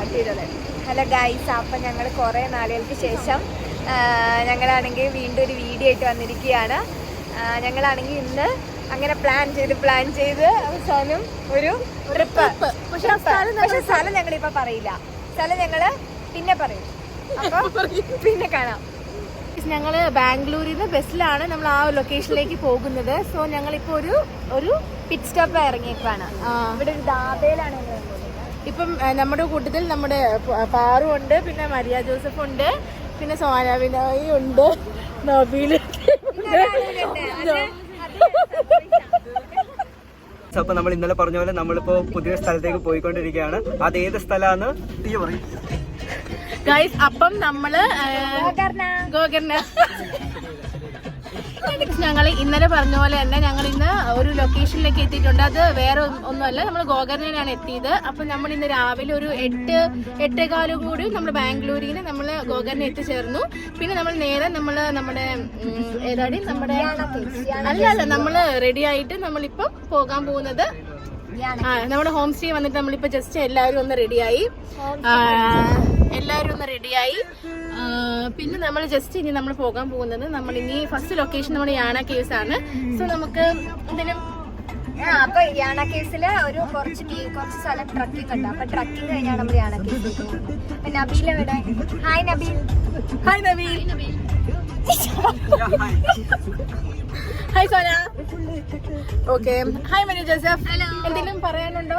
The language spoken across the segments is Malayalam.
ഹലോ ഗൈസ്, അപ്പം ഞങ്ങൾ കുറേ നാളുകൾക്ക് ശേഷം ഞങ്ങളാണെങ്കിൽ വീണ്ടും ഒരു വീഡിയോ ആയിട്ട് വന്നിരിക്കുകയാണ്. ഞങ്ങളാണെങ്കിൽ ഇന്ന് അങ്ങനെ പ്ലാൻ ചെയ്ത് അവസാനം ഒരു ട്രിപ്പ്. പക്ഷെ സ്ഥലം ഞങ്ങളിപ്പോൾ പറയില്ല, സ്ഥലം ഞങ്ങൾ പിന്നെ പറയും. അപ്പോൾ പിന്നെ കാണാം. ഞങ്ങൾ ബാംഗ്ലൂരിൽ നിന്ന് ബസ്സിലാണ് നമ്മൾ ആ ലൊക്കേഷനിലേക്ക് പോകുന്നത്. സോ ഞങ്ങളിപ്പോൾ ഒരു പിറ്റ് സ്റ്റോപ്പ് ഇറങ്ങിയേക്കാണ്. ഇവിടെ ഒരു ധാബയിലാണ് ഇപ്പം നമ്മുടെ കൂട്ടത്തിൽ നമ്മുടെ പാറു ഉണ്ട്, പിന്നെ മരിയ ജോസഫ് ഉണ്ട്, പിന്നെ സോന വിനോയ് ഉണ്ട്, നബീൽ. അപ്പൊ നമ്മൾ ഇന്നലെ പറഞ്ഞ പോലെ നമ്മളിപ്പോ പുതിയ സ്ഥലത്തേക്ക് പോയിക്കൊണ്ടിരിക്കുകയാണ്. അത് ഏത് സ്ഥലമാണ് തീ പറയും ഗൈസ്? അപ്പം നമ്മള് ഗോകർണ. ഞങ്ങൾ ഇന്നലെ പറഞ്ഞ പോലെ തന്നെ ഞങ്ങൾ ഇന്ന് ഒരു ലൊക്കേഷനിലേക്ക് എത്തിയിട്ടുണ്ട്. അത് വേറെ ഒന്നുമല്ല, നമ്മൾ ഗോകർണയിലാണ് എത്തിയത്. അപ്പം നമ്മൾ ഇന്ന് രാവിലെ ഒരു 8:15 കൂടി നമ്മൾ ബാംഗ്ലൂരിൽ നിന്ന് നമ്മൾ ഗോകർണ എത്തിച്ചേർന്നു. പിന്നെ നമ്മൾ നേരെ നമ്മുടെ ഏതാടി അല്ല നമ്മൾ റെഡി ആയിട്ട് നമ്മളിപ്പം പോകാൻ പോകുന്നത് നമ്മുടെ ഹോം സ്റ്റേ വന്നിട്ട് നമ്മളിപ്പോ ജസ്റ്റ് എല്ലാവരും ഒന്ന് റെഡിയായി. പിന്നെ നമ്മൾ ജസ്റ്റ് ഇനി നമ്മൾ പോകാൻ പോകുന്നത് നമ്മൾ ഇനി ഫസ്റ്റ് ലൊക്കേഷൻ നമ്മുടെ യാണ കേവ്സ് ആണ്. സോ നമുക്ക് എന്തെങ്കിലും അപ്പൊ യാണ കേവ്സില് ഒരു കുറച്ച് സ്ഥലം ട്രക്കിംഗ് ഉണ്ട്. അപ്പൊ ട്രക്കിംഗ് കഴിഞ്ഞാണ് നമ്മൾ യാണ കേവ്സിലേക്ക് പോകുന്നത്. നബീൽ എവിടെ? Hi Nabeel. Hi Sona. Okay, hi Maria Joseph. എന്തെങ്കിലും പറയാനുണ്ടോ?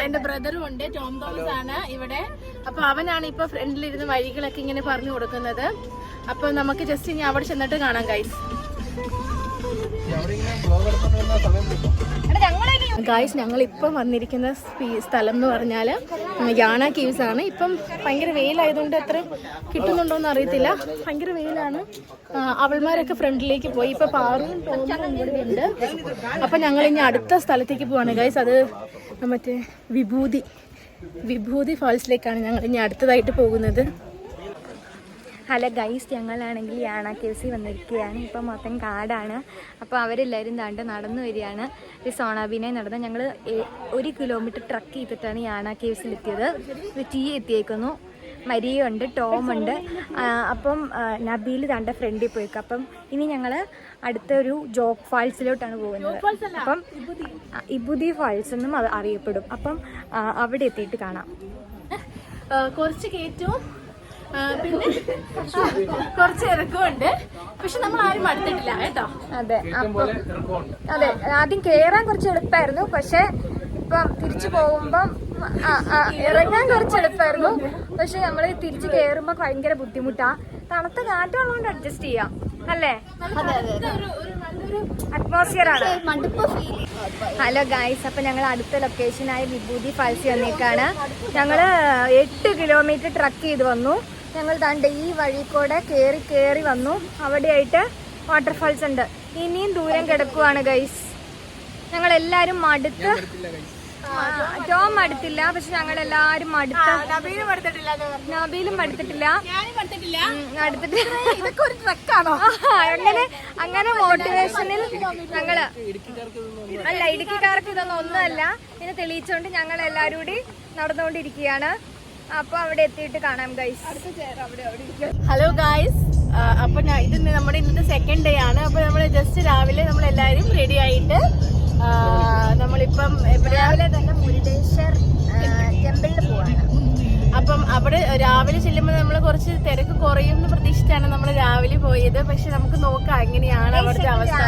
എന്റെ ബ്രദറും ഉണ്ട്, ടോം തോമസ് ആണ് ഇവിടെ. അപ്പൊ അവനാണ് ഇപ്പൊ ഫ്രണ്ടിലിരുന്ന് വഴികളൊക്കെ ഇങ്ങനെ പറഞ്ഞു കൊടുക്കുന്നത്. അപ്പൊ നമുക്ക് ജസ്റ്റ് ഇനി അവിടെ ചെന്നിട്ട് കാണാം ഗൈസ്. ഞങ്ങൾ ഇപ്പം വന്നിരിക്കുന്ന സ്ഥലം എന്ന് പറഞ്ഞാൽ യാണ കേവ്സ് ആണ്. ഇപ്പം ഭയങ്കര വെയിലായതുകൊണ്ട് എത്ര കിട്ടുന്നുണ്ടോന്ന് അറിയത്തില്ല, ഭയങ്കര വെയിലാണ്. അവൾമാരൊക്കെ ഫ്രണ്ടിലേക്ക് പോയി. ഇപ്പൊ പാറും ടോമും ഇവിടെ ഉണ്ട്. അപ്പൊ ഞങ്ങൾ ഇനി അടുത്ത സ്ഥലത്തേക്ക് പോവാണ് ഗൈസ്. അത് മറ്റേ വിഭൂതി ഫാൾസിലേക്കാണ് ഞങ്ങൾ ഇനി അടുത്തതായിട്ട് പോകുന്നത്. ഹലോ ഗൈസ്, ഞങ്ങളാണെങ്കിൽ യാണ കേവ്സിൽ വന്നിരിക്കുകയാണ്. ഇപ്പം മൊത്തം കാടാണ്. അപ്പോൾ അവരെല്ലാവരും നടന്നു വരികയാണ്. ഈ സോണാബീനെ നടന്ന് ഞങ്ങൾ 1 കിലോമീറ്റർ ട്രക്ക് ചെയ്തിട്ടാണ് യാണ കേവ്സിലെത്തിയത്. ടീ എത്തിയേക്കുന്നു. മരിയുണ്ട്, ടോമുണ്ട്. അപ്പം നബീൽ തൻ്റെ ഫ്രണ്ടിൽ പോയിക്കും. അപ്പം ഇനി ഞങ്ങൾ അടുത്തൊരു ജോഗ് ഫാൾസിലോട്ടാണ് പോകുന്നത്. അപ്പം ഇബുദി ഫാൾസ് എന്നും അത് അറിയപ്പെടും. അപ്പം അവിടെ എത്തിയിട്ട് കാണാം. കുറച്ച് കയറ്റവും പിന്നെ കുറച്ച് ഇറക്കമുണ്ട്. പക്ഷെ നമ്മൾ ആരും അടുത്തിട്ടില്ല കേട്ടോ. അതെ, ആദ്യം കേറാൻ കുറച്ച് എളുപ്പമായിരുന്നു. പക്ഷെ ഇപ്പം തിരിച്ചു പോകുമ്പം ഇറങ്ങാൻ കുറച്ച് എളുപ്പമായിരുന്നു. പക്ഷെ നമ്മൾ തിരിച്ച് കയറുമ്പോ ഭയങ്കര ബുദ്ധിമുട്ടാ. തണുത്ത കാറ്റുള്ളതുകൊണ്ട് അഡ്ജസ്റ്റ് ചെയ്യാം അല്ലേ? അറ്റ്മോസ്ഫിയർ ആണ്. ഹലോ ഗൈസ്, അപ്പൊ ഞങ്ങൾ അടുത്ത ലൊക്കേഷനായ വിഭൂതി ഫാൾസ് വന്നേക്കാണ്. ഞങ്ങൾ 8 കിലോമീറ്റർ ട്രക്ക് ചെയ്ത് വന്നു. ഞങ്ങൾ ഈ വഴി കൂടെ കയറി വന്നു. അവിടെയായിട്ട് വാട്ടർഫാൾസ് ഉണ്ട്. ഇനിയും ദൂരം കിടക്കുവാണ് ഗൈസ്. ഞങ്ങൾ എല്ലാരും മടുത്ത്. ടോം മടുത്തില്ല, പക്ഷെ ഞങ്ങൾ എല്ലാരും മടുത്ത്. നബീലും മടുത്തിട്ടില്ല. അങ്ങനെ മോട്ടിവേഷനിൽ ഞങ്ങള് അല്ല, ഇടുക്കിക്കാർക്ക് ഇതൊന്നും ഒന്നുമല്ല. ഇതിനെ തെളിയിച്ചുകൊണ്ട് ഞങ്ങൾ എല്ലാരും കൂടി നടന്നുകൊണ്ടിരിക്കുകയാണ്. അപ്പൊ അവിടെ എത്തിയിട്ട് കാണാം ഗൈസ്. ഹലോ ഗൈസ്, അപ്പൊ ഇത് നമ്മുടെ ഇന്നത്തെ സെക്കൻഡ് ഡേ ആണ്. അപ്പൊ നമ്മള് ജസ്റ്റ് രാവിലെ നമ്മളെല്ലാരും റെഡി ആയിട്ട് നമ്മളിപ്പം രാവിലെ തന്നെ മുരുടേശ്വർ ടെമ്പിളിൽ പോവാണ്. അപ്പം അവിടെ രാവിലെ ചെല്ലുമ്പോൾ നമ്മൾ കുറച്ച് തിരക്ക് കുറയുമെന്ന് പ്രതീക്ഷിച്ചാണ് നമ്മൾ രാവിലെ പോയത്. പക്ഷെ നമുക്ക് നോക്കാം എങ്ങനെയാണ് അവിടുത്തെ അവസ്ഥ.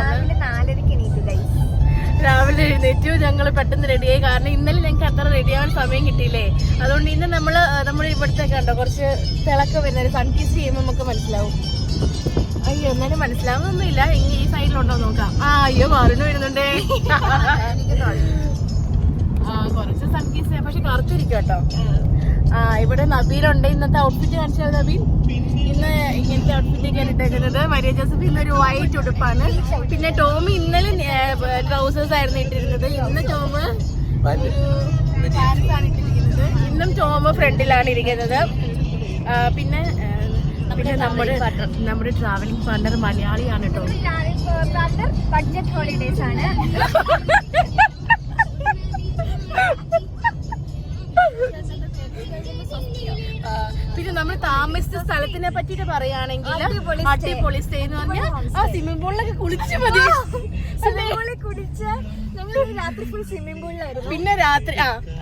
രാവിലെ എഴുന്നേറ്റു, ഞങ്ങൾ പെട്ടെന്ന് റെഡിയായി. കാരണം ഇന്നലെ ഞങ്ങൾക്ക് അത്ര റെഡിയാവാൻ സമയം കിട്ടിയില്ലേ. അതുകൊണ്ട് ഇന്ന് നമ്മൾ ഇവിടുത്തെ കണ്ടോ കുറച്ച് തിളക്കം വരുന്നത് സൺ കിസ് ചെയ്യുമ്പോൾ നമുക്ക് മനസ്സിലാവും. അയ്യോ, എന്നാലും മനസ്സിലാവുന്നൊന്നുമില്ല. ഈ സൈഡിലുണ്ടോ നോക്കാം. അയ്യോ, വാറിന് വരുന്നുണ്ടേ. കുറച്ച് സൺ കിസ്, പക്ഷെ കറുത്തിരിക്കും കേട്ടോ. ഇവിടെ നബീലുണ്ട്. ഇന്നത്തെ ഔട്ട്ഫിറ്റ് കാണിച്ചാൽ നബീൽ ഇന്ന് ഇങ്ങനത്തെ ഔട്ട്ഫിറ്റൊക്കെയാണ് ഇട്ടേക്കുന്നത്. മരിയ ജോസഫ് ഇന്നൊരു വൈറ്റ് ഉടുപ്പാണ്. പിന്നെ ടോമി ഇന്നലെ ട്രൗസേഴ്സ് ആയിരുന്നു ഇട്ടിരുന്നത്. ഇന്ന് ടോമ് പാൻസ് ആണ് ഇട്ടിരിക്കുന്നത്. ഇന്നും ടോമ് ഫ്രണ്ടിലാണ് ഇരിക്കുന്നത്. പിന്നെ നമ്മുടെ ട്രാവലിംഗ് പാർട്ണർ മലയാളിയാണ് കേട്ടോ. ബഡ്ജറ്റ് ഹോളിഡേയ്സ് ആണ്. നമ്മൾ താമസിച്ച സ്ഥലത്തിനെ പറ്റിട്ട് പറയുകയാണെങ്കിൽ അടിപൊളി സ്റ്റേ എന്ന് പറഞ്ഞാൽ ആ സ്വിമ്മിംഗ് പൂളിലൊക്കെ കുളിച്ച് മതി. രാത്രി ഫുൾ സ്വിമ്മിംഗ് പൂളിലായിരുന്നു. പിന്നെ രാത്രി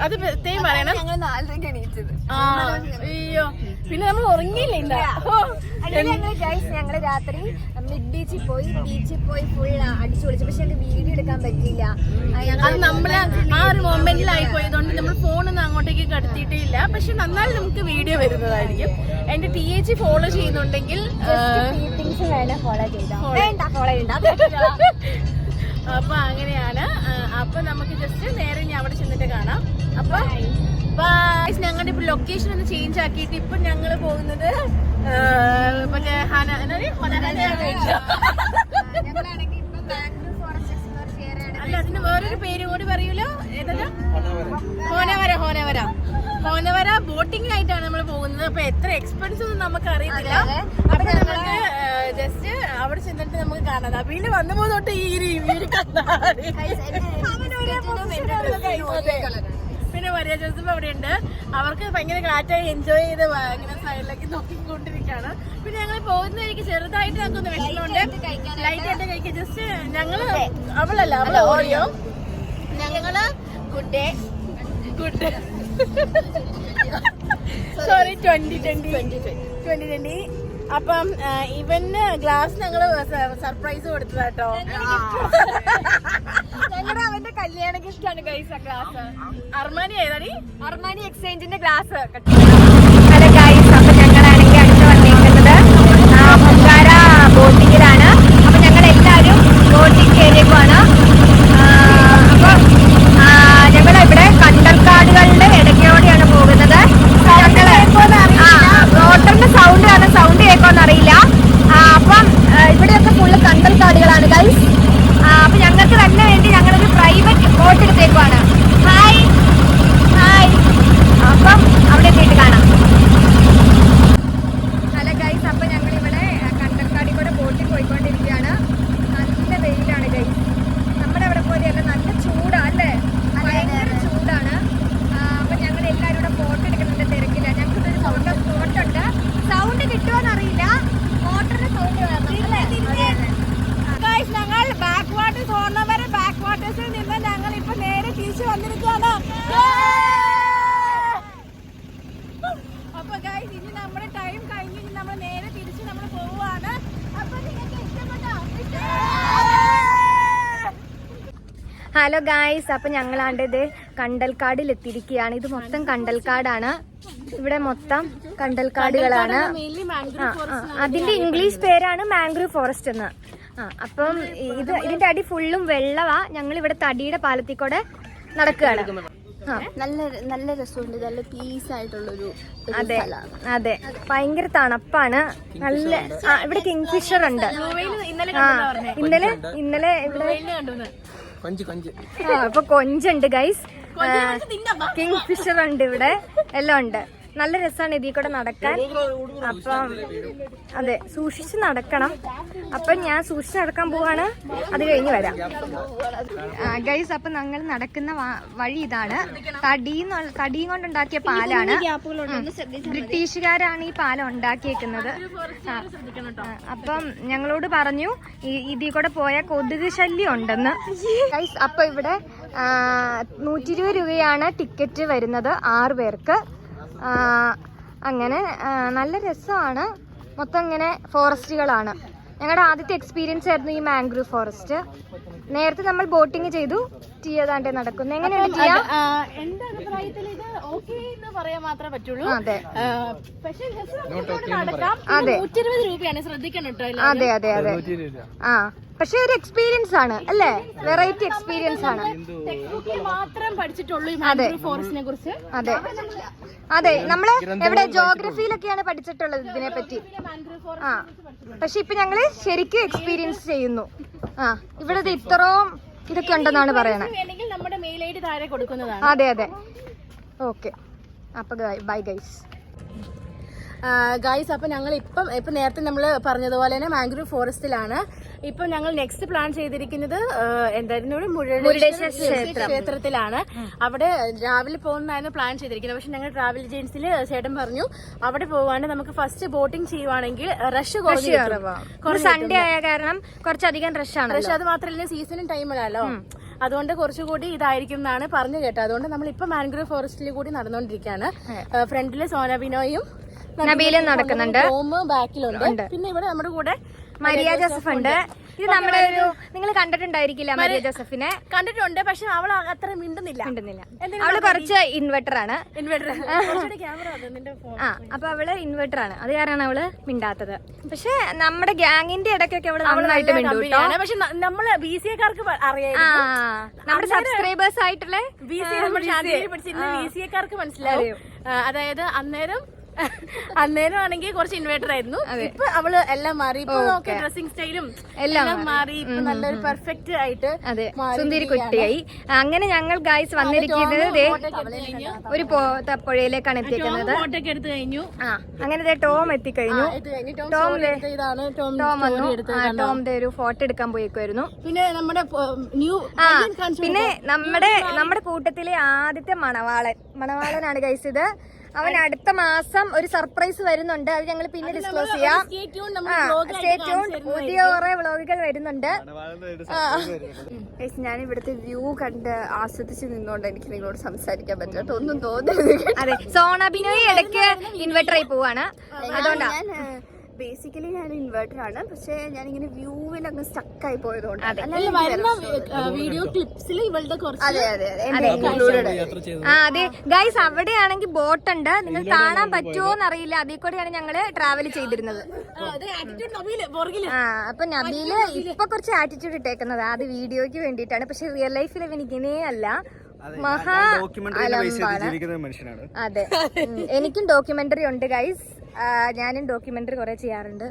അത് പ്രത്യേകം പറയണം, ഞങ്ങൾ 4:30 എണീറ്റത്. അയ്യോ പിന്നെ നമ്മൾ ഉറങ്ങിയില്ല. ഞങ്ങള് രാത്രി മിഡ് ബീച്ചിൽ പോയി ഫുൾ അടിച്ചു പൊളിച്ചു. പക്ഷെ ഞങ്ങൾക്ക് വീഡിയോ എടുക്കാൻ പറ്റിയില്ല. അത് നമ്മള് ആ ഒരു മൊമെന്റിലായി പോയതുകൊണ്ട് നമ്മൾ ഫോണൊന്നും അങ്ങോട്ടേക്ക് കടത്തിയിട്ടേ ഇല്ല. പക്ഷെ നന്നായി നമുക്ക് വീഡിയോ വരുന്നതായിരിക്കും. എന്റെ TH ഫോളോ ചെയ്യുന്നുണ്ടെങ്കിൽ അപ്പൊ അങ്ങനെയാണ്. അപ്പൊ നമുക്ക് ജസ്റ്റ് നേരെ ഇനി അവിടെ ചെന്നിട്ട് കാണാം. അപ്പൊ ഞങ്ങളുടെ ഇപ്പൊ ലൊക്കേഷൻ ഒന്ന് ചേഞ്ച് ആക്കിയിട്ട് ഇപ്പൊ ഞങ്ങള് പോകുന്നത് മറ്റേ അല്ല അതിന് വേറൊരു പേര് കൂടി പറയൂലോ, ഏതല്ലോ ഹോനവര ബോട്ടിങ്ങിനായിട്ടാണ് നമ്മൾ പോകുന്നത്. അപ്പൊ എത്ര എക്സ്പെൻസ് ഒന്നും നമുക്ക് അറിയത്തില്ല. അപ്പൊ നമുക്ക് ജസ്റ്റ് അവിടെ ചെന്നിട്ട് നമുക്ക് കാണാം. പിന്നെ വന്നു പോകുന്നോട്ട് ഈ പിന്നെ മരിയ ജോസഫ് അവിടെ ഉണ്ട്. അവർക്ക് ഭയങ്കര കാറ്റായി എൻജോയ് ചെയ്ത് ഇങ്ങനെ സൈഡിലേക്ക് നോക്കിക്കൊണ്ടിരിക്കുകയാണ്. പിന്നെ ഞങ്ങൾ പോകുന്ന എനിക്ക് ചെറുതായിട്ട് ഞങ്ങൾക്കൊന്ന് വിഷമമുണ്ട്. ലൈറ്റ് ആയിട്ട് കഴിക്കുക. ജസ്റ്റ് ഞങ്ങള് അവളല്ല ഓറിയോ ഞങ്ങള് ഗുഡ് സോറി 2020. അപ്പം ഇവന് ഗ്ലാസ് ഞങ്ങള് സർപ്രൈസ് കൊടുത്തതാട്ടോ. ഞങ്ങളുടെ അവന്റെ കല്യാണ ഗിഫ്റ്റാണ് ഗൈസ് ആ ഗ്ലാസ്. അർമാനി ഏതാടി? അർമാനി എക്സ്ചേഞ്ചിന്റെ ഗ്ലാസ്. ഹലോ ഗൈസ്, അപ്പൊ ഞങ്ങളാണെങ്കിൽ അടുത്ത് വന്നിരിക്കുന്നത് പൊങ്കാര ബോട്ടിങ്ങിലാണ്. അപ്പൊ ഞങ്ങൾ എല്ലാവരും ബോട്ടിങ് ഏരിയക്കുമാണ്. അപ്പൊ ഞങ്ങളിവിടെ കണ്ടൽക്കാടുകളുടെ ഇടയ്ക്കോടെയാണ് പോകുന്നത്. മോട്ടറിന്റെ സൗണ്ട് കേൾക്കുമെന്ന് അറിയില്ല. അപ്പം ഇവിടെയൊക്കെ ഫുള്ള് കണ്ടൽക്കാടുകളാണ് ഗൈസ്. അപ്പൊ ഞങ്ങൾക്ക് തന്നെ വേണ്ടി ഞങ്ങളൊരു പ്രൈവറ്റ് ബോട്ട് എടുത്തേക്കുവാണ്. ഹായ്. അപ്പം അവിടെ എത്തിയിട്ട് കാണാം. ഹലോ ഗൈസ്, അപ്പൊ ഞങ്ങളിവിടെ കണ്ടൽക്കാടിൽ കൂടെ ബോട്ടിൽ പോയിക്കൊണ്ടിരിക്കുകയാണ്. നല്ല വെയിലാണ് ഗൈസ്. നമ്മുടെ അവിടെ പോലെയല്ല, നല്ല ചൂടാ അല്ലേ? ഭയങ്കര ചൂടാണ്. അപ്പൊ ഞങ്ങൾ എല്ലാവരും കൂടെ ഫോട്ടോ എടുക്കുന്നുണ്ട്. തിരക്കില്ല. ഞങ്ങൾക്ക് ഒരു ഫോട്ടുണ്ട്. സൗണ്ട് കിട്ടുമോന്നറിയില്ല. മോട്ടറിന്റെ സൗണ്ട് ഞങ്ങൾ ബാക്ക് വാട്ടേഴ്സ് ഹോർണവരെ ബാക്ക് വാട്ടേഴ്സിൽ നിന്ന് ഞങ്ങൾ ഇപ്പൊ നേരെ തിരിച്ചു വന്നിരിക്കുകയാണ്. അപ്പൊ ഗൈസ് ഇനി നമ്മുടെ ടൈം കഴിഞ്ഞ് നമ്മൾ നേരെ തിരിച്ച് നമ്മൾ പോവുകയാണ്. അപ്പൊ നിങ്ങൾക്ക് ഇഷ്ടപ്പെട്ടോ? ഹലോ ഗായ്സ്, അപ്പൊ ഞങ്ങളാണ്ട് ഇത് കണ്ടൽക്കാടിൽ എത്തിയിരിക്കുകയാണ്. ഇത് മൊത്തം കണ്ടൽക്കാടാണ്. ഇവിടെ മൊത്തം കണ്ടൽക്കാടുകളാണ്. അതിന്റെ ഇംഗ്ലീഷ് പേരാണ് മാംഗ്രൂവ് ഫോറസ്റ്റ് എന്ന്. അപ്പം ഇതിന്റെ അടി ഫുള്ളും വെള്ളവാ. ഞങ്ങൾ ഇവിടെ തടിയുടെ പാലത്തിൽ കൂടെ നടക്കുകയാണ്. നല്ല രസമുണ്ട്. നല്ല പീസ് ആയിട്ടുള്ളൊരു അതെ ഭയങ്കര തണുപ്പാണ്. നല്ല ഇവിടെ കിങ്ഫിഷർ ഉണ്ട്. ഇന്നലെ ഇവിടെ ഇപ്പൊ കൊഞ്ചുണ്ട് ഗൈസ്. കിങ്ഫിഷർ ഉണ്ട് ഇവിടെ. എല്ലാം ഉണ്ട്. നല്ല രസമാണ് ഇതിൽ കൂടെ നടക്കാൻ. അപ്പം അതെ, സൂക്ഷിച്ച് നടക്കണം. അപ്പം ഞാൻ സൂക്ഷിച്ച് നടക്കാൻ പോവാണ്. അത് കഴിഞ്ഞ് വരാം ഗൈസ്. അപ്പം ഞങ്ങൾ നടക്കുന്ന വഴി ഇതാണ്. തടിയും കൊണ്ടുണ്ടാക്കിയ പാലാണ്. ബ്രിട്ടീഷുകാരാണ് ഈ പാലം ഉണ്ടാക്കിയേക്കുന്നത്. അപ്പം ഞങ്ങളോട് പറഞ്ഞു ഇതിൽ കൂടെ പോയാൽ കൊതുക് ശല്യം ഉണ്ടെന്ന് ഗൈസ്. അപ്പൊ ഇവിടെ 120 രൂപയാണ് ടിക്കറ്റ് വരുന്നത് 6 പേർക്ക്. അങ്ങനെ നല്ല രസമാണ്. മൊത്തം ഇങ്ങനെ ഫോറസ്റ്റുകളാണ്. ഞങ്ങളുടെ ആദ്യത്തെ എക്സ്പീരിയൻസ് ആയിരുന്നു ഈ മാംഗ്രൂവ് ഫോറസ്റ്റ്. നേരത്തെ നമ്മൾ ബോട്ടിങ് ചെയ്തു. ടീയതാണ്ട് നടക്കുന്നു. എങ്ങനെയാണ് ടീയ? എന്റെ അഭിപ്രായത്തിൽ ഇത് ഓക്കേ എന്ന് പറയാൻ മാത്രമേ പറ്റുള്ളൂ. അതെ പക്ഷേ 120 രൂപയാണ്. ശ്രദ്ധിക്കണം കേട്ടോ. അതെ പക്ഷെ ഒരു എക്സ്പീരിയൻസ് ആണ് അല്ലേ? വെറൈറ്റി എക്സ്പീരിയൻസ് ആണ്. മാത്രം പഠിച്ചിട്ടുള്ളൂ ഈ മാംഗ്രൂവ് ഫോറസ്റ്റിനെ കുറിച്ച്. അതെ നമ്മള് എവിടെ ജോഗ്രഫിയിലൊക്കെയാണ് പഠിച്ചിട്ടുള്ളത് ഇതിനെ പറ്റി. പക്ഷെ ഇപ്പൊ ഞങ്ങള് ശരിക്കും എക്സ്പീരിയൻസ് ചെയ്യുന്നു. ഇവിടെ ഇത്രയും ഇതൊക്കെ ഉണ്ടെന്നാണ് പറയണത്. നമ്മുടെ മെയിൽ ഐഡി താഴെ കൊടുക്കുന്നതാണ്. അതെ ഓക്കെ. അപ്പൊ ബൈ ഗൈസ്. ഗൈസ് അപ്പൊ ഞങ്ങൾ ഇപ്പൊ നേരത്തെ നമ്മൾ പറഞ്ഞതുപോലെ തന്നെ മാംഗ്രൂവ് ഫോറസ്റ്റിലാണ്. ഇപ്പൊ ഞങ്ങൾ നെക്സ്റ്റ് പ്ലാൻ ചെയ്തിരിക്കുന്നത് എന്തായിരുന്നു, മുരുടേശ്വര ക്ഷേത്രത്തിലാണ്. അവിടെ രാവിലെ പോകുന്നതായിരുന്നു പ്ലാൻ ചെയ്തിരിക്കുന്നത്. പക്ഷെ ഞങ്ങൾ ട്രാവൽ ഏജൻസിൽ ചേട്ടൻ പറഞ്ഞു അവിടെ പോവാണ്ട് നമുക്ക് ഫസ്റ്റ് ബോട്ടിംഗ് ചെയ്യുവാണെങ്കിൽ റഷ് സൺഡേ ആയ കാരണം കുറച്ചധികം റഷാണ്. റഷ് അത് മാത്രമല്ല സീസണും ടൈമിലല്ലോ, അതുകൊണ്ട് കുറച്ചുകൂടി ഇതായിരിക്കും എന്നാണ് പറഞ്ഞു കേട്ടത്. അതുകൊണ്ട് നമ്മൾ ഇപ്പൊ മാംഗ്രൂവ് ഫോറസ്റ്റിൽ കൂടി നടന്നുകൊണ്ടിരിക്കുകയാണ്. ഫ്രണ്ടില് സോനാബിനോയും നബീലും നടക്കുന്നുണ്ട്, ബാക്കിലുണ്ട്. പിന്നെ ഇവിടെ നമ്മുടെ കൂടെ മരിയ ജോസഫ് ഉണ്ട്. ഇത് നമ്മുടെ ഒരു നിങ്ങൾ കണ്ടിട്ടുണ്ടായിരിക്കില്ല മരിയ ജോസഫിനെ. കണ്ടിട്ടുണ്ട്, പക്ഷെ അവൾ അത്ര മിണ്ടുന്നില്ല. അവള് കുറച്ച് ഇൻവെർട്ടർ ആണ്. ക്യാമറ അപ്പൊ അവള് ഇൻവെർട്ടർ ആണ്, അത് കാരണമാണ് അവള് മിണ്ടാത്തത്. പക്ഷെ നമ്മുടെ ഗ്യാങ്ങിന്റെ ഇടയ്ക്കൊക്കെ അവള് നന്നായിട്ട് മിണ്ടും. പക്ഷെ നമ്മള് BCA-കാർക്ക് അറിയാം, നമ്മുടെ സബ്സ്ക്രൈബേഴ്സ് ആയിട്ടുള്ള BCA-കാർക്ക് മനസ്സിലാവും. അതായത് അന്നേരം ആണെങ്കിൽ കുറച്ച് ഇൻവേർട്ടർ ആയിരുന്നു. ഇപ്പൊ അവള് എല്ലാം മാറി. ഇപ്പൊ ഡ്രസ്സിംഗ് സ്റ്റൈലും എല്ലാം മാറി. ഇപ്പൊ നല്ലൊരു പെർഫെക്റ്റ് ആയിട്ട് സുന്ദരി കുട്ടിയായി. അങ്ങനെ ഞങ്ങൾ ഗൈസ് വന്നിരിക്കുന്നത് ഒരു പുഴയിലേക്കാണ് എത്തിക്കുന്നത്. ഫോട്ടോക്കെ എടുത്തു കഴിഞ്ഞു. അങ്ങനെ ടോം എത്തിക്കഴിഞ്ഞു. ടോമിന്റെ ഒരു ഫോട്ടോ എടുക്കാൻ പോയേക്കുമായിരുന്നു. പിന്നെ നമ്മുടെ പിന്നെ നമ്മുടെ കൂട്ടത്തിലെ ആദ്യത്തെ മണവാളനാണ് ഗൈസ് ഇത്. അവൻ അടുത്ത മാസം ഒരു സർപ്രൈസ് വരുന്നുണ്ട്, അത് ഞങ്ങൾ പിന്നെ ഡിസ്ക്ലോസ് ചെയ്യാം. പുതിയ കുറെ വ്ളോഗുകൾ വരുന്നുണ്ട്. ഞാൻ ഇവിടുത്തെ വ്യൂ കണ്ട് ആസ്വദിച്ച് നിന്നുകൊണ്ട് എനിക്ക് നിങ്ങളോട് സംസാരിക്കാൻ പറ്റില്ല, ഒന്നും തോന്നരുത്. അതെ, സോണാബിനോയി ഇടയ്ക്ക് ഇൻവെർട്ടർ ആയി പോവാണ്. അതുകൊണ്ടാണ് ബേസിക്കലി ഞാൻ ഇൻവെർട്ടർ ആണ്, പക്ഷെ ഞാനിങ്ങനെ വ്യൂവിൽ അങ്ങ് സ്റ്റക്കായി പോയതുകൊണ്ട്. വീഡിയോ ക്ലിപ്സിൽ ഇവളുടെ അതെ ഗൈസ്, അവിടെയാണെങ്കിൽ ബോട്ട് ഉണ്ട്, നിങ്ങൾ കാണാൻ പറ്റുമോന്ന് അറിയില്ല. അതിൽ കൂടെയാണ് ഞങ്ങള് ട്രാവൽ ചെയ്തിരുന്നത്. അപ്പൊ നബീല് ഇപ്പൊ കുറച്ച് ആറ്റിറ്റ്യൂഡ് ഇട്ടേക്കുന്നത് അത് വീഡിയോയ്ക്ക് വേണ്ടിയിട്ടാണ്. പക്ഷെ റിയൽ ലൈഫിൽ അവൻ ഇങ്ങനെയേ അല്ല, മഹാ അലമ്പാണ്. അതെ, എനിക്കും ഡോക്യുമെന്ററി ഉണ്ട് ഗൈസ്, ഞാനും ഡോക്യുമെന്ററി കുറെ ചെയ്യാറുണ്ട്.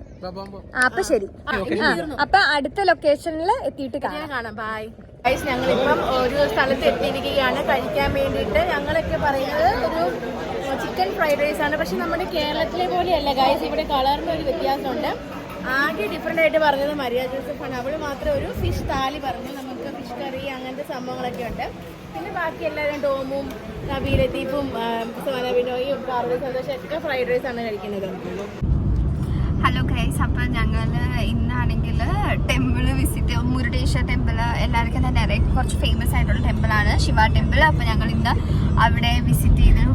അപ്പൊ ശരി, അപ്പൊ അടുത്ത ലൊക്കേഷനിൽ എത്തിയിട്ട് കാണാം. Bye guys. ഞങ്ങളിപ്പം ഒരു സ്ഥലത്ത് എത്തിയിരിക്കുകയാണ് കഴിക്കാൻ വേണ്ടിയിട്ട്. ഞങ്ങളൊക്കെ പറയുന്നത് ഒരു ചിക്കൻ ഫ്രൈഡ് റൈസ് ആണ്, പക്ഷെ നമ്മുടെ കേരളത്തിലെ പോലെയല്ല ഗൈസ്. ഇവിടെ കളറിന് ഒരു വ്യത്യാസമുണ്ട്. ആകെ ഡിഫറെന്റ് ആയിട്ട് പറഞ്ഞത് മരിയ ജോസഫാണ്. അവള് മാത്രം ഒരു ഫിഷ് താലി പറഞ്ഞു, നമുക്ക് ഫിഷ് കറി അങ്ങനത്തെ സംഭവങ്ങളൊക്കെ ഉണ്ട്. പിന്നെ ബാക്കി എല്ലാവരും ടോമും നബീൽ ലത്തീഫും സോനാബിനോയും പാർവതി സന്തോഷം ഒക്കെ ഫ്രൈഡ് റൈസ് ആണ് കഴിക്കുന്നത്. ഹലോ ഗൈസ്, അപ്പം ഞങ്ങൾ ഇന്നാണെങ്കിൽ ടെമ്പിൾ വിസിറ്റ്, മുരുടേശ്വര ടെമ്പിൾ എല്ലാവർക്കും തന്നെ അറിയാം, കുറച്ച് ഫേമസ് ആയിട്ടുള്ള ടെമ്പിളാണ് ശിവ ടെമ്പിൾ. അപ്പം ഞങ്ങൾ ഇന്ന് അവിടെ വിസിറ്റ് ചെയ്തു.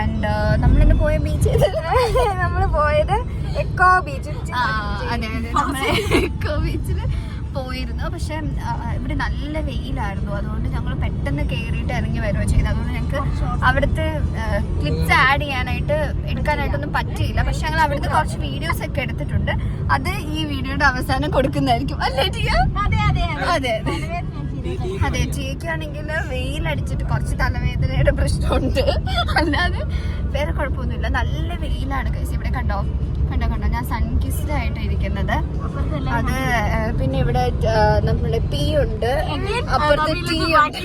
ആൻഡ് നമ്മളിന്ന് പോയ ബീച്ച് നമ്മൾ പോയത് എക്കോ ബീച്ച്. അതെ അതെ, നമ്മൾ എക്കോ ബീച്ചിൽ പോയിരുന്നു. പക്ഷെ ഇവിടെ നല്ല വെയിലായിരുന്നു, അതുകൊണ്ട് ഞങ്ങൾ പെട്ടെന്ന് കയറിയിട്ട് ഇറങ്ങി വരുകയോ ചെയ്തു. അതുകൊണ്ട് ഞങ്ങൾക്ക് അവിടുത്തെ ക്ലിപ്സ് ആഡ് ചെയ്യാനായിട്ട് എടുക്കാനായിട്ടൊന്നും പറ്റിയില്ല. പക്ഷെ ഞങ്ങൾ അവിടുത്തെ കുറച്ച് വീഡിയോസ് ഒക്കെ എടുത്തിട്ടുണ്ട്, അത് ഈ വീഡിയോയുടെ അവസാനം കൊടുക്കുന്നതായിരിക്കും അല്ലേ ടിയ? അതെ അതെ അതെ അതെ. ടിയക്കാണെങ്കിൽ വെയിലടിച്ചിട്ട് കുറച്ച് തലവേദനയുടെ പ്രശ്നമുണ്ട്, അല്ലാതെ വേറെ കുഴപ്പമൊന്നുമില്ല. നല്ല വെയിലാണ് ഗൈസ്. ഇവിടെ കണ്ടോ ഞാൻ സൺകിസ്ഡ് ആയിട്ട് ഇരിക്കുന്നത്. അത് പിന്നെ ഇവിടെ നമ്മുടെ ടീ ഉണ്ട്, അപ്പുറത്തെ ടീ ഉണ്ട്.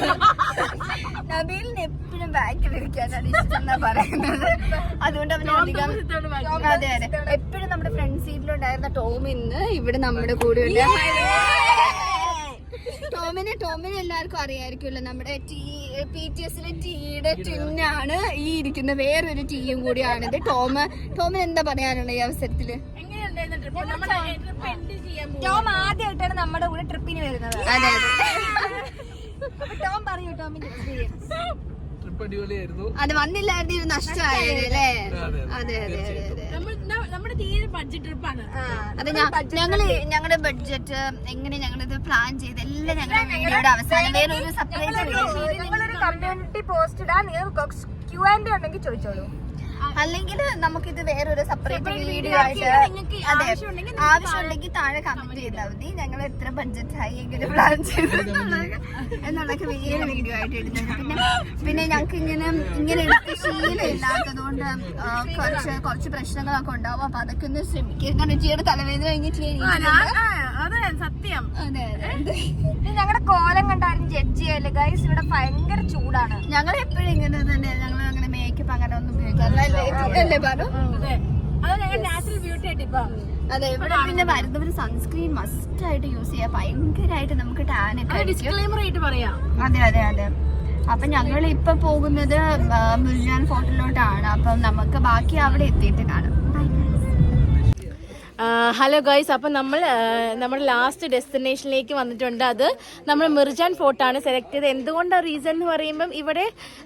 നബീലിന് എപ്പോഴും ബാക്കിലിരിക്കാനാണ് ഇഷ്ടം എന്നാ പറയുന്നത്, അതുകൊണ്ട് അവന് അധികം. അതെ അതെ, എപ്പോഴും നമ്മുടെ ഫ്രണ്ട് സീറ്റിലുണ്ടായിരുന്ന ടോമിന്ന് ഇവിടെ നമ്മുടെ കൂടെ ഉണ്ട്. ടോമിനെ എല്ലാവർക്കും അറിയായിരിക്കുമല്ലോ, നമ്മുടെ PTSലെ ടീയുടെ ടിന്നാണ് ഈ ഇരിക്കുന്ന വേറൊരു ടീയും കൂടിയാണിത്. ടോമിന് എന്താ പറയാനുള്ള ഈ അവസരത്തില്? ടോം ആദ്യമായിട്ടാണ് നമ്മുടെ കൂടെ ട്രിപ്പിന് വരുന്നത്. അതെ അതെ, ടോം പറയൂ ടോമിന്റെ എക്സ്പീരിയൻസ്. അത് വന്നില്ലായിരുന്നു നഷ്ടമായത് അല്ലേ? അതെ അതെ അതെ അതെ. നമ്മുടെ തീരെ ബഡ്ജറ്റ് ട്രിപ്പാണ്. അതെ, ഞങ്ങളുടെ ബഡ്ജറ്റ് എങ്ങനെ ഞങ്ങളിത് പ്ലാൻ ചെയ്ത് എല്ലാം ഞങ്ങളുടെ വീഡിയോയുടെ അവസാനം വേറൊരു സെപ്പറേറ്റ് നിങ്ങളൊരു കമ്മ്യൂണിറ്റി പോസ്റ്റ് ഇടാൻ, നിങ്ങൾ Q&A ഉണ്ടെങ്കിൽ ചോദിച്ചോളൂ. അല്ലെങ്കിൽ നമുക്കിത് വേറൊരു സെപ്പറേറ്റ് വീഡിയോ ആയിട്ട് അതെ ആവശ്യമുണ്ടെങ്കിൽ താഴെ കമന്റ് ചെയ്താൽ മതി. ഞങ്ങൾ എത്ര ബഡ്ജറ്റ് ആയി എങ്ങനെ പ്ലാൻ ചെയ്തു എന്നുള്ളതൊക്കെ വേറെ വീഡിയോ ആയിട്ട് ഇടുന്നത്. പിന്നെ ഞങ്ങൾക്ക് ഇങ്ങനെ എടുത്ത് ശീലമില്ലാത്തത് കൊണ്ട് കുറച്ച് പ്രശ്നങ്ങളൊക്കെ ഉണ്ടാവും. അപ്പൊ അതൊക്കെ ഒന്ന് ശ്രമിക്കുക. കാരണം ജിയുടെ തലവേദന കഴിഞ്ഞിട്ട് സത്യം. അതെ അതെ, ഞങ്ങളുടെ കോലം കണ്ടാലും ജഡ്ജ് ചെയ്യല്ലേ ഗൈസ്, ഇവിടെ ഭയങ്കര ചൂടാണ്. ഞങ്ങൾ എപ്പോഴും ഇങ്ങനെ തന്നെ, ഞങ്ങൾ അങ്ങനെ മേക്കപ്പ് അങ്ങനെ ഒന്നും ഉപയോഗിക്കാറില്ല. അതെ, ഇവിടെ പിന്നെ വരുന്നവര് സൺസ്ക്രീൻ മസ്റ്റ് ആയിട്ട് യൂസ് ചെയ്യാം. ഭയങ്കരമായിട്ട് നമുക്ക് ടാൻ ഒക്കെ ഡിസ്ക്ലെയിമർ ആയിട്ട് പറയാം. അതെ അതെ അതെ. അപ്പൊ ഞങ്ങൾ ഇപ്പൊ പോകുന്നത് മുർജാൻ ഫോർട്ടിലോട്ടാണ്. അപ്പം നമുക്ക് ബാക്കി അവിടെ എത്തിയിട്ട് കാണാം. ഹലോ ഗൈസ്, അപ്പം നമ്മൾ നമ്മുടെ ലാസ്റ്റ് ഡെസ്റ്റിനേഷനിലേക്ക് വന്നിട്ടുണ്ട്. അത് നമ്മൾ മിർജാൻ ഫോർട്ടാണ് സെലക്ട് ചെയ്തത്. എന്തുകൊണ്ടാണ് റീസൺ എന്ന് പറയുമ്പം ഇവിടെ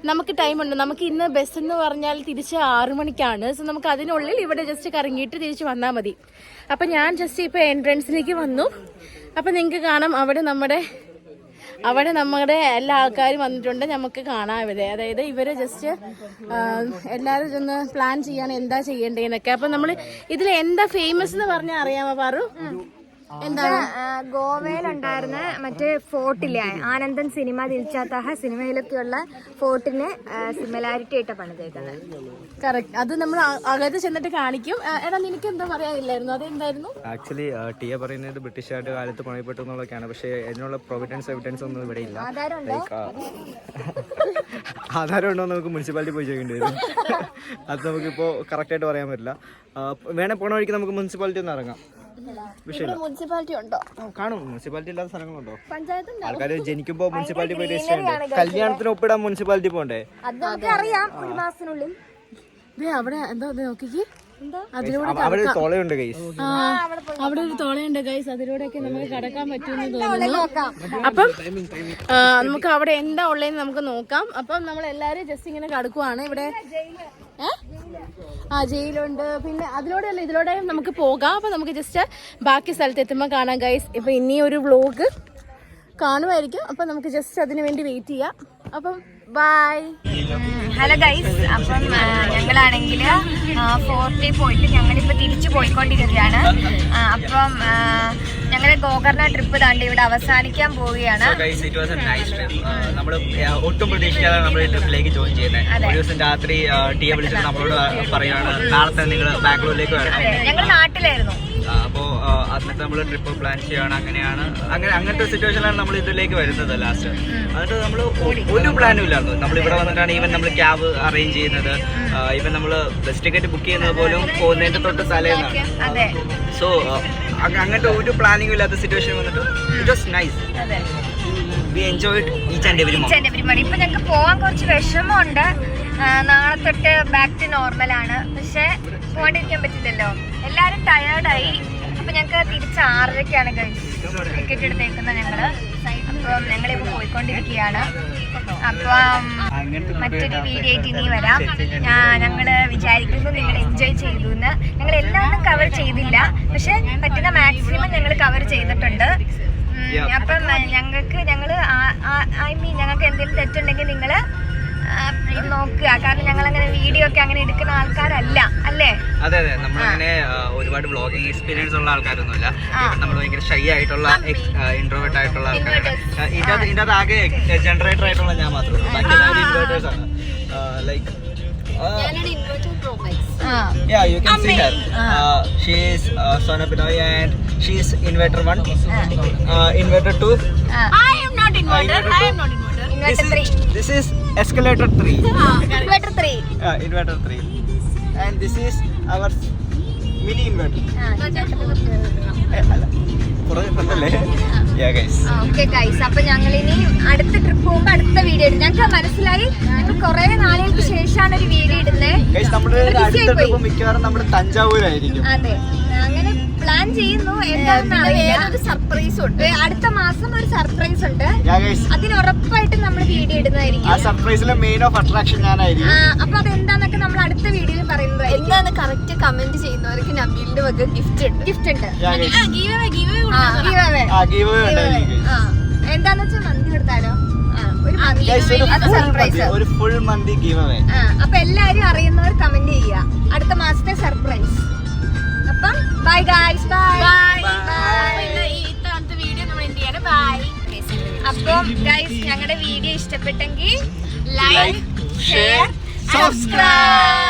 നമുക്ക് ടൈമുണ്ട്. നമുക്ക് ഇന്ന് ബസ് എന്ന് പറഞ്ഞാൽ തിരിച്ച് 6 മണിക്കാണ്. സോ നമുക്ക് അതിനുള്ളിൽ ഇവിടെ ജസ്റ്റ് കറങ്ങിയിട്ട് തിരിച്ച് വന്നാൽ മതി. അപ്പം ഞാൻ ജസ്റ്റ് ഇപ്പോൾ എൻട്രൻസിലേക്ക് വന്നു. അപ്പം നിങ്ങൾക്ക് കാണാം അവിടെ നമ്മുടെ എല്ലാ ആൾക്കാരും വന്നിട്ടുണ്ട്. നമുക്ക് കാണാം ഇവിടെ, അതായത് ഇവര് ജസ്റ്റ് എല്ലാവരും ഒന്ന് പ്ലാൻ ചെയ്യാണ് എന്താ ചെയ്യേണ്ടതെന്നൊക്കെ. അപ്പൊ നമ്മൾ ഇതിൽ എന്താ ഫേമസ് എന്ന് പറഞ്ഞാൽ അറിയാമോ പാറു? എന്താണ്? ഗോവയിലുണ്ടായിരുന്ന മറ്റേ ഫോർട്ടില്ലേ, ആനന്ദൻ സിനിമ ദിൽചാത്ത സിനിമയിലൊക്കെയുള്ള ഫോർട്ടിന് സിമിലാരിറ്റി ആയിട്ട് പണിതേക്കുന്നത്. കറക്റ്റ്. അത് നമ്മൾ അകത്ത് ചെന്നിട്ട് കാണിക്കും. എടാ നിനക്ക് എന്താ പറയാനില്ലായിരുന്നു? അതെന്തായിരുന്നു? ആക്ച്വലി ടിയ പറയുന്നത് ബ്രിട്ടീഷുകാരുടെ കാലത്ത് പണിപ്പെട്ടു എന്നുള്ളതൊക്കെയാണ്. പക്ഷേ അതിനുള്ള എവിഡൻസ് ഒന്നും ഇവിടെ ഇല്ല. ആധാരം ഉണ്ടോ നമുക്ക് മുനിസിപ്പാലിറ്റി പോയി ചോദിക്കേണ്ടി വരും. അത് നമുക്കിപ്പോൾ കറക്റ്റായിട്ട് പറയാൻ പറ്റില്ല. വേണേ പോണ വഴിക്ക് നമുക്ക് മുനിസിപ്പാലിറ്റി ഒന്ന് ഇറങ്ങാം. മുനിസിപ്പാലിറ്റി ഉണ്ടോ? കാണും. മുനിസിപ്പാലിറ്റി ഇല്ലാത്ത സ്ഥലങ്ങളുണ്ടോ? ആൾക്കാര് ജനിക്കുമ്പോ മുനിസിപ്പാലിറ്റി പോയി രജിസ്റ്റർ ചെയ്യണ്ടേ? കല്യാണത്തിന് ഒപ്പിടാൻ മുനിസിപ്പാലിറ്റി പോണ്ടേ? അറിയാം, ഒരു മാസത്തിനുള്ളിൽ. അവിടെ എന്താ നോക്കിക്ക്, അവിടെ തോളയുണ്ട് ഗൈസ്. അവിടെ ഒരു തോളയുണ്ട് ഗൈസ്. അതിലൂടെയൊക്കെ നമുക്ക് കടക്കാൻ പറ്റുമെന്ന് തോന്നുന്നു. അപ്പം നമുക്ക് അവിടെ എന്താ ഉള്ളതെന്ന് നമുക്ക് നോക്കാം. അപ്പം നമ്മൾ എല്ലാരും ജസ്റ്റ് ഇങ്ങനെ കടക്കുവാണ്. ഇവിടെ ജയിലുണ്ട്. പിന്നെ അതിലൂടെയല്ല ഇതിലൂടെ നമുക്ക് പോകാം. അപ്പൊ നമുക്ക് ജസ്റ്റ് ബാക്കി സ്ഥലത്ത് എത്തുമ്പോൾ കാണാം ഗൈസ്. ഇപ്പൊ ഇനി ഒരു വ്ലോഗ് കാണുമായിരിക്കും. അപ്പൊ നമുക്ക് ജസ്റ്റ് അതിന് വേണ്ടി വെയിറ്റ് ചെയ്യാം. അപ്പം ബൈ. ഹലോ ഗൈസ്, അപ്പം ഞങ്ങളാണെങ്കിൽ ഫോർട്ടിൽ പോയിട്ട് ഞങ്ങളിപ്പോൾ തിരിച്ചു പോയിക്കൊണ്ടിരിക്കുകയാണ്. അപ്പം ഞങ്ങളുടെ ഗോകർണ ട്രിപ്പ് താണ്ടി ഇവിടെ അവസാനിക്കാൻ പോവുകയാണ്. നമ്മൾ ഒട്ടും പ്രതീക്ഷിക്കാതെ നമ്മൾ ട്രിപ്പിലേക്ക് ജോയിൻ ചെയ്യുന്നത്. ഒരു ദിവസം രാത്രി ടിയെ വിളിച്ചിട്ട് നമ്മളോട് പറയുകയാണ് നാളത്തെ നിങ്ങൾ ബാംഗ്ലൂരിലേക്ക് വരണം. ഞങ്ങൾ നാട്ടിലായിരുന്നു. അപ്പോൾ അതിനകത്ത് നമ്മൾ ട്രിപ്പ് പ്ലാൻ ചെയ്യുകയാണ്. അങ്ങനത്തെ സിറ്റുവേഷനിലാണ് നമ്മൾ ഇതിലേക്ക് വരുന്നത് ലാസ്റ്റ്. എന്നിട്ട് നമ്മൾ ഒരു പ്ലാനും ഇല്ലായിരുന്നു. നമ്മൾ ഇവിടെ വന്നിട്ടാണ് ഈവൻ നമ്മൾ ക്യാബ് അറേഞ്ച് ചെയ്യുന്നത്. ഈവൻ നമ്മൾ ബസ് ടിക്കറ്റ് ബുക്ക് ചെയ്യുന്നത് പോലും പോകുന്നതിന്റെ തൊട്ട് തലേന്നാണ്. സോ അങ്ങനത്തെ ഒരു പ്ലാനിങ്ങും ഇല്ലാത്ത സിറ്റുവേഷൻ വന്നിട്ട് it was nice. V enjoyed each and every moment. ഇപ്പൊ ഞങ്ങൾക്ക് പോവാൻ കുറച്ച് വിഷമമുണ്ട്. നാളെ തൊട്ട് ബാക്ക് ടു നോർമലാണ്. പക്ഷെ പോകാണ്ടിരിക്കാൻ പറ്റില്ലല്ലോ, എല്ലാരും ടയേർഡായി. അപ്പൊ ഞങ്ങൾക്ക് തിരിച്ച് 6:30ക്കാണ് ടിക്കറ്റ് എടുത്തേക്കുന്നത് ഞങ്ങള്. അപ്പം ഞങ്ങളിപ്പോ പോയിക്കൊണ്ടിരിക്കുകയാണ്. അപ്പം മറ്റൊരു വീഡിയോ ആയിട്ട് ഇനി വരാം. ഞങ്ങള് വിചാരിക്കുന്നു നിങ്ങൾ എൻജോയ് ചെയ്തു എന്ന്. ഞങ്ങൾ എല്ലാം ഒന്നും കവർ ചെയ്തില്ല, പക്ഷെ പറ്റുന്ന മാക്സിമം ഞങ്ങൾ കവർ ചെയ്തിട്ടുണ്ട്. അപ്പം ഞങ്ങൾക്ക് എന്തെങ്കിലും തെറ്റുണ്ടെങ്കിൽ നിങ്ങള് നോക്കുക. കാരണം ഞങ്ങൾ അങ്ങനെ വീഡിയോ ഒക്കെ അങ്ങനെ എടുക്കുന്ന ആൾക്കാരല്ല, അല്ലേ? അതെ അതെ, നമ്മളങ്ങനെ ഒരുപാട് വ്ളോഗിങ് എക്സ്പീരിയൻസ് ഉള്ള ആൾക്കാരൊന്നുമില്ല. നമ്മൾ ഭയങ്കര ഷൈ ആയിട്ടുള്ള ഇൻട്രോവേർട്ട് ആയിട്ടുള്ള ആൾക്കാരാണ്. ഇതിന്റെ അത് ആകെ ജനറേറ്റർ ആയിട്ടുള്ള ഞാൻ മാത്രമേ ഉള്ളൂ. ബാക്കി എല്ലാവരും ഇൻവേർട്ടേഴ്സ് ആണ്. Like yeah, you can see her. She is Sona Binoy and she is inverter 1, inverter 2. I am not inverter. This is escalator 3. Inverter 3. Inverter 3. And this is our mini inverter. Yeah guys. Okay guys, അപ്പൊ ഞങ്ങൾ ഇനി അടുത്ത ട്രിപ്പ് പോകുമ്പോ അടുത്ത വീഡിയോ ഇടും. ഞങ്ങൾക്ക് മനസ്സിലായി ഞങ്ങൾ കുറെ നാളുകൾക്ക് ശേഷമാണ് ഒരു വീഡിയോ ഇടുന്നത്. മിക്കവാറും നമ്മുടെ തഞ്ചാവൂരായിരിക്കും. അതെ, അങ്ങനെ പ്ലാൻ ചെയ്യുന്നു. എന്താണെന്ന് സർപ്രൈസ് ഉണ്ട്. അടുത്ത മാസം ഒരു സർപ്രൈസ് ഉണ്ട്. അതിന് ഉറപ്പായിട്ട് നമ്മൾ വീഡിയോ ഇടുന്നതായിരിക്കും. ആ സർപ്രൈസിലെ മെയിൻ ഓഫ് അട്രാക്ഷൻ ഞാനായിരിക്കും. അപ്പൊ അതെന്താന്നൊക്കെ നമ്മൾ അടുത്ത വീഡിയോയിൽ പറയുന്നത്. എന്താന്ന് കറക്റ്റ് കമന്റ് ചെയ്യുന്നവർക്ക് നബീലിന്റെ വക ഗിഫ്റ്റ് ഉണ്ട്. എന്താന്ന് വെച്ചാൽ മന്തി കൊടുത്താലോ? ഒരു ഫുൾ മന്തി ഗീവ് അവേ. അപ്പൊ എല്ലാരും അറിയുന്നവർ കമന്റ് ചെയ്യുക. അടുത്ത മാസത്തെ സർപ്രൈസ്. അപ്പം ബൈ ഗൈസ്, ബൈ. അപ്പം ഗൈസ് ഞങ്ങളുടെ വീഡിയോ ഇഷ്ടപ്പെട്ടെങ്കിൽ ലൈക്ക്, ഷെയർ, സബ്സ്ക്രൈബ്.